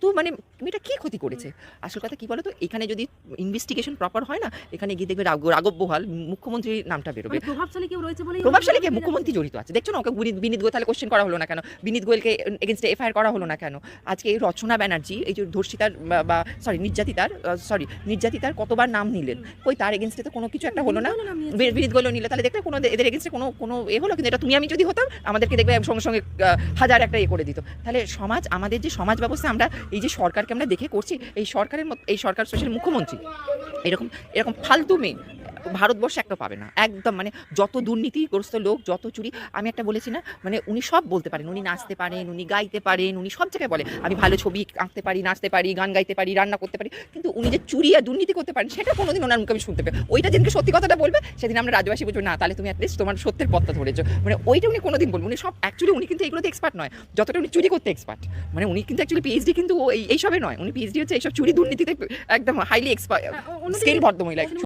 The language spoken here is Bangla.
এত মানে মেয়েটা কী ক্ষতি করেছে? আসল কথা কী বলো তো, এখানে যদি ইনভেস্টিগেশন প্রপার হয় না, এখানে গিয়ে দেখবে রাঘব বোয়াল মুখ্যমন্ত্রীর নামটা বেরোবে। মানে প্রভাবশালী কেউ রয়েছে বলেই প্রভাবশালী কে? মুখ্যমন্ত্রী জড়িত আছে। দেখছো না ওকে বিনীত গোয়েল তাহলে কোশ্চেন করা হলো না কেন? বিনীত গোয়েলকে এগেইনস্টে এফআইআর করা হলো না কেন? আজকে এই রচনা ব্যানার্জি এই যে ধর্ষিতার বা সরি নির্যাতিতার কতবার নাম নিলেন, কই তার এগেইনস্টে তো কোনো কিছু একটা হলো না? বিনীত গোয়েলও নিলে তাহলে দেখলে কোনো এদের এগেইনস্টে কোনো হলো? কিন্তু এটা তুমি আমি যদি হতাম আমাদেরকে দেখবে সঙ্গে সঙ্গে হাজার একটা করে দিত। তাহলে সমাজ, আমাদের যে সমাজ ব্যবস্থা, আমরা এই যে সরকারকে আমরা দেখে করছি, এই সরকার স্পেশালি মুখ্যমন্ত্রী এরকম ফালতু মেয়ে ভারতবর্ষে একটা পাবে না একদম। মানে যত দুর্নীতিগ্রস্ত লোক, যত চুরি, আমি একটা বলেছি না, মানে উনি সব বলতে পারেন, উনি নাচতে পারেন, উনি গাইতে পারেন, উনি সব জায়গায় বলে আমি ভালো ছবি আঁকতে পারি, নাচতে পারি, গান গাইতে পারি, রান্না করতে পারি, কিন্তু উনি যে চুরি আর দুর্নীতি করতে পারেন সেটা কোনোদিন ওনার মুখে আমি শুনতে পাই। ওইটা যেদিনকে সত্যি কথাটা বলবে সেদিন আমরা রাজ্যবাসী বুঝবো না, তাহলে তুমি অ্যাটলিস্ট তোমার সত্যের পথটা ধরেছো। মানে ওইটা উনি কোনোদিন বলবেন। উনি সব অ্যাকচুয়ালি উনি কিন্তু এগুলোতে এক্সপার্ট নয়, যতটা উনি চুরি করতে এক্সপার্ট। মানে উনি কিন্তু অ্যাকচুয়ালি পিএইচডি কিন্তু এইসবে নয়, উনি পিএইচডি হচ্ছে এইসব চুরি দুর্নীতিতে একদম হাইলি এক্সপার্ট, স্কিল ভদ্র মহিলা।